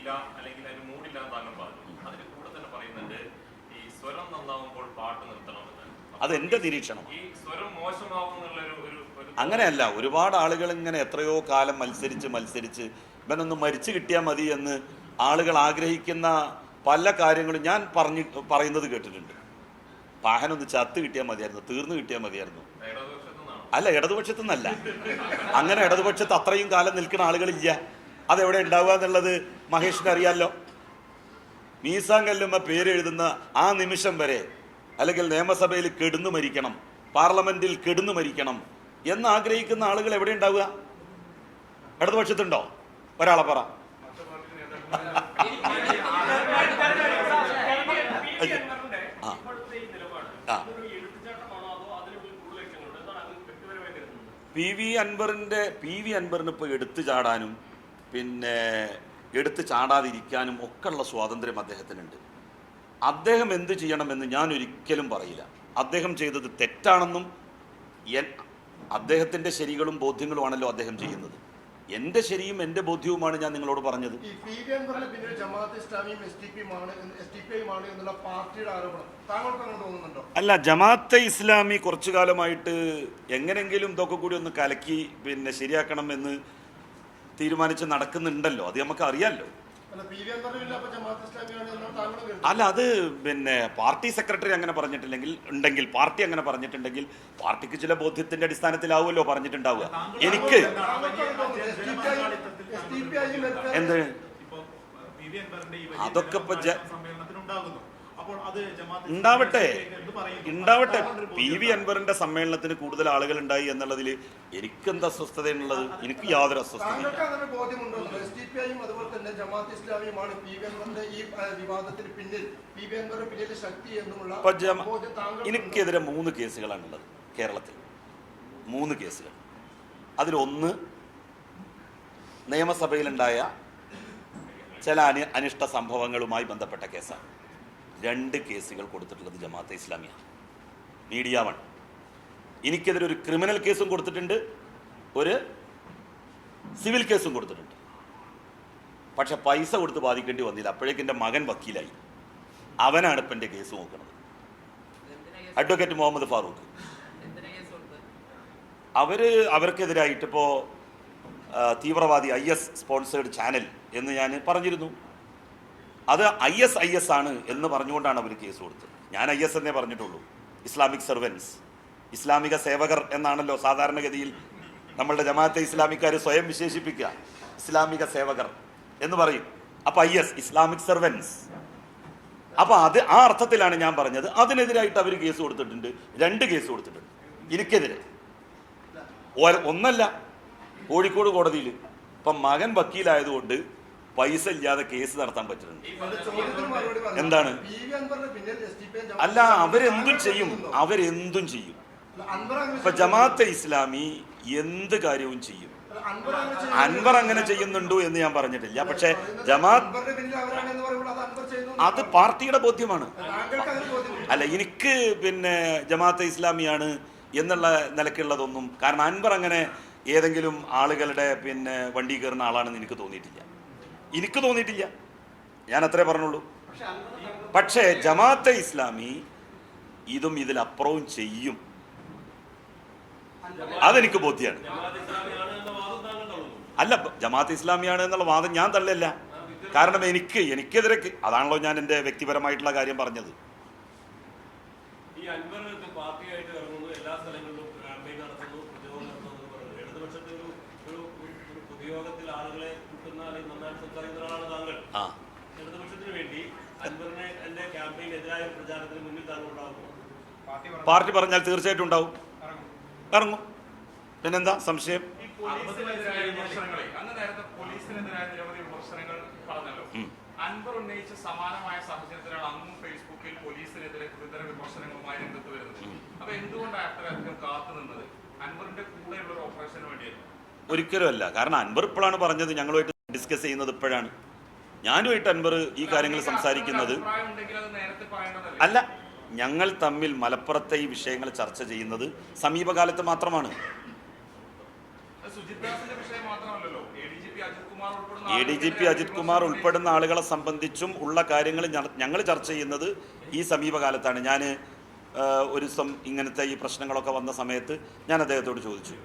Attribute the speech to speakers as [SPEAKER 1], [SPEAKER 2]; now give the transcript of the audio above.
[SPEAKER 1] ഇല്ല അല്ലെങ്കിൽ അതിന് മൂടില്ല എന്ന് താങ്കൾ പറഞ്ഞു. അതിന് കൂടെ തന്നെ പറയുന്നുണ്ട് ഈ സ്വരം നന്നാവുമ്പോൾ പാട്ട് നിർത്തണമെന്ന്.
[SPEAKER 2] അതെന്റെ നിരീക്ഷണം.
[SPEAKER 1] ഈ സ്വരം മോശമാവുന്നുള്ള
[SPEAKER 2] അങ്ങനെയല്ല. ഒരുപാട് ആളുകൾ ഇങ്ങനെ എത്രയോ കാലം മത്സരിച്ച് ഇവനൊന്ന് മരിച്ചു കിട്ടിയാൽ മതി എന്ന് ആളുകൾ ആഗ്രഹിക്കുന്ന പല കാര്യങ്ങളും ഞാൻ പറയുന്നത് കേട്ടിട്ടുണ്ട്. വാഹനമൊന്ന് ചത്ത് കിട്ടിയാൽ മതിയായിരുന്നു, തീർന്നു കിട്ടിയാൽ മതിയായിരുന്നു. അല്ല, ഇടതുപക്ഷത്തു നിന്നല്ല. അങ്ങനെ ഇടതുപക്ഷത്ത് അത്രയും കാലം നിൽക്കുന്ന ആളുകളില്ല. അതെവിടെ ഉണ്ടാവുക എന്നുള്ളത് മഹേഷിന് അറിയാമല്ലോ. മീസാങ്കല്ലുമ്മ പേരെഴുതുന്ന ആ നിമിഷം വരെ, അല്ലെങ്കിൽ നിയമസഭയിൽ കെടുന്നു മരിക്കണം, പാർലമെന്റിൽ കെടുന്നു മരിക്കണം എന്ന് ആഗ്രഹിക്കുന്ന ആളുകൾ എവിടെ ഉണ്ടാവുക? ഇടതുപക്ഷത്തുണ്ടോ? ഒരാളെ പറ. പി വി അൻവറിന് ഇപ്പോൾ എടുത്തു ചാടാനും പിന്നെ എടുത്തു ചാടാതിരിക്കാനും ഒക്കെ ഉള്ള സ്വാതന്ത്ര്യം അദ്ദേഹത്തിനുണ്ട്. അദ്ദേഹം എന്ത് ചെയ്യണമെന്ന് ഞാൻ ഒരിക്കലും പറയില്ല. അദ്ദേഹം ചെയ്തത് തെറ്റാണെന്നും അദ്ദേഹത്തിൻ്റെ ശരികളും ബോധ്യങ്ങളുമാണല്ലോ അദ്ദേഹം ചെയ്യുന്നത്. എൻ്റെ ശരിയും എൻ്റെ ബോധ്യവുമാണ് ഞാൻ നിങ്ങളോട് പറഞ്ഞത്. അല്ല, ജമാഅത്തെ ഇസ്ലാമി കുറച്ചു കാലമായിട്ട് എങ്ങനെങ്കിലും ഇതൊക്കെ കൂടി ഒന്ന് കലക്കി പിന്നെ ശരിയാക്കണം എന്ന് തീരുമാനിച്ച് നടക്കുന്നുണ്ടല്ലോ. അത് നമുക്ക് അറിയാമല്ലോ. അല്ല, അത് പിന്നെ പാർട്ടി സെക്രട്ടറി അങ്ങനെ പറഞ്ഞിട്ടുണ്ടെങ്കിൽ പാർട്ടി അങ്ങനെ പറഞ്ഞിട്ടുണ്ടെങ്കിൽ പാർട്ടിക്ക് ചില ബോധ്യത്തിന്റെ അടിസ്ഥാനത്തിലാവുമല്ലോ പറഞ്ഞിട്ടുണ്ടാവുക. എനിക്ക് എന്ത് അതൊക്കെ ഇപ്പൊ ഉണ്ടാവട്ടെ. പി വി അൻവറിന്റെ സമ്മേളനത്തിന് കൂടുതൽ ആളുകൾ ഉണ്ടായി എന്നുള്ളതിൽ എനിക്കെന്ത് അസ്വസ്ഥതയുള്ളത്? എനിക്ക് യാതൊരു അസ്വസ്ഥതയും. എനിക്കെതിരെ 3 കേസുകളാണുള്ളത് കേരളത്തിൽ. 3 കേസുകൾ. അതിലൊന്ന് നിയമസഭയിലുണ്ടായ ചില അനിഷ്ട സംഭവങ്ങളുമായി ബന്ധപ്പെട്ട കേസാണ്. 2 കേസുകൾ കൊടുത്തിട്ടുള്ളത് ജമാഅത്തെ ഇസ്ലാമിയാണ്. മീഡിയ 1 എനിക്കെതിരെ ഒരു ക്രിമിനൽ കേസും കൊടുത്തിട്ടുണ്ട്, ഒരു സിവിൽ കേസും കൊടുത്തിട്ടുണ്ട്. പക്ഷെ പൈസ കൊടുത്ത് ബാധിക്കേണ്ടി വന്നില്ല. അപ്പോഴേക്കും എൻ്റെ മകൻ വക്കീലായി. അവനാണ് ഇപ്പം എൻ്റെ കേസ് നോക്കുന്നത്. അഡ്വക്കേറ്റ് മുഹമ്മദ് ഫാറൂഖ്. അവർക്കെതിരായിട്ടിപ്പോൾ തീവ്രവാദി IS സ്പോൺസേഡ് ചാനൽ എന്ന് ഞാൻ പറഞ്ഞിരുന്നു. അത് IS ആണ് എന്ന് പറഞ്ഞുകൊണ്ടാണ് അവർ കേസ് കൊടുത്തത്. ഞാൻ IS എന്നേ പറഞ്ഞിട്ടുള്ളൂ. ഇസ്ലാമിക് സർവൻസ്, ഇസ്ലാമിക സേവകർ എന്നാണല്ലോ സാധാരണഗതിയിൽ നമ്മളുടെ ജമാഅത്തെ ഇസ്ലാമിക്കാർ സ്വയം വിശേഷിപ്പിക്കുക. ഇസ്ലാമിക സേവകർ എന്ന് പറയും. അപ്പോൾ IS ഇസ്ലാമിക് സർവൻസ്. അപ്പോൾ ആ അർത്ഥത്തിലാണ് ഞാൻ പറഞ്ഞത്. അതിനെതിരായിട്ട് അവർ കേസ് കൊടുത്തിട്ടുണ്ട്. 2 കേസ് കൊടുത്തിട്ടുണ്ട് എനിക്കെതിരെ. ഒന്നല്ല, കോഴിക്കോട് കോടതിയിൽ. ഇപ്പം മകൻ വക്കീലായതുകൊണ്ട് പൈസ ഇല്ലാതെ കേസ് നടത്താൻ പറ്റുന്നുണ്ട്. എന്താണ്? അല്ല, അവരെന്തും ചെയ്യും. ഇപ്പൊ ജമാഅത്തെ ഇസ്ലാമി എന്ത് കാര്യവും ചെയ്യും. അൻവർ അങ്ങനെ ചെയ്യുന്നുണ്ടോ എന്ന് ഞാൻ പറഞ്ഞിട്ടില്ല. പക്ഷെ അത് പാർട്ടിയുടെ ബോധ്യമാണ്. അല്ല, എനിക്ക് പിന്നെ ജമാഅത്തെ ഇസ്ലാമിയാണ് എന്നുള്ള നിലക്കുള്ളതൊന്നും, കാരണം അൻവർ അങ്ങനെ ഏതെങ്കിലും ആളുകളുടെ പിന്നെ വണ്ടി കയറുന്ന ആളാണെന്ന് എനിക്ക് തോന്നിയിട്ടില്ല. ഞാൻ അത്രേ പറഞ്ഞുള്ളൂ. പക്ഷേ ജമാഅത്തെ ഇസ്ലാമി ഇതും ഇതിലപ്പുറവും ചെയ്യും. അതെനിക്ക് ബോധ്യമാണ്. അല്ല, ജമാഅത്ത് ഇസ്ലാമിയാണ് എന്നുള്ള വാദം ഞാൻ തള്ളില്ല. കാരണം എനിക്കെതിരെ അതാണല്ലോ ഞാൻ എൻ്റെ വ്യക്തിപരമായിട്ടുള്ള കാര്യം പറഞ്ഞത്. പാർട്ടി പറഞ്ഞാൽ തീർച്ചയായിട്ടും ഉണ്ടാവും, ഇറങ്ങും. പിന്നെന്താ സംശയം?
[SPEAKER 3] അൻവർ ഉന്നയിച്ച സമാനമായ സാഹചര്യത്തിലാണ് അന്നും ഫേസ്ബുക്കിൽ പോലീസിനെതിരെ ഗുരുതര വിമർശനങ്ങളുമായി രംഗത്ത് വരുന്നത്. അപ്പൊ എന്തുകൊണ്ടാണ് അത്രയധികം കാത്തു നിന്നത്? അൻവറിന്റെ കൂടെയുള്ള ഒരു ഓപ്പറേഷന് വേണ്ടിയായിരുന്നു?
[SPEAKER 2] ഒരിക്കലും അല്ല. കാരണം അൻവർ ഇപ്പോഴാണ് പറഞ്ഞത്, ഞങ്ങളുമായിട്ട് ഡിസ്കസ് ചെയ്യുന്നത് ഇപ്പോഴാണ്. ഞാനുമായിട്ട് അൻവർ ഈ കാര്യങ്ങൾ സംസാരിക്കുന്നത് അല്ല. ഞങ്ങൾ തമ്മിൽ മലപ്പുറത്തെ ഈ വിഷയങ്ങൾ ചർച്ച ചെയ്യുന്നത് സമീപകാലത്ത് മാത്രമാണ്. അജിത് കുമാർ ഉൾപ്പെടുന്ന ആളുകളെ സംബന്ധിച്ചും ഉള്ള കാര്യങ്ങൾ ഞങ്ങൾ ചർച്ച ചെയ്യുന്നത് ഈ സമീപകാലത്താണ്. ഞാൻ ഒരു ദിവസം ഇങ്ങനത്തെ ഈ പ്രശ്നങ്ങളൊക്കെ വന്ന സമയത്ത് ഞാൻ അദ്ദേഹത്തോട് ചോദിച്ചു,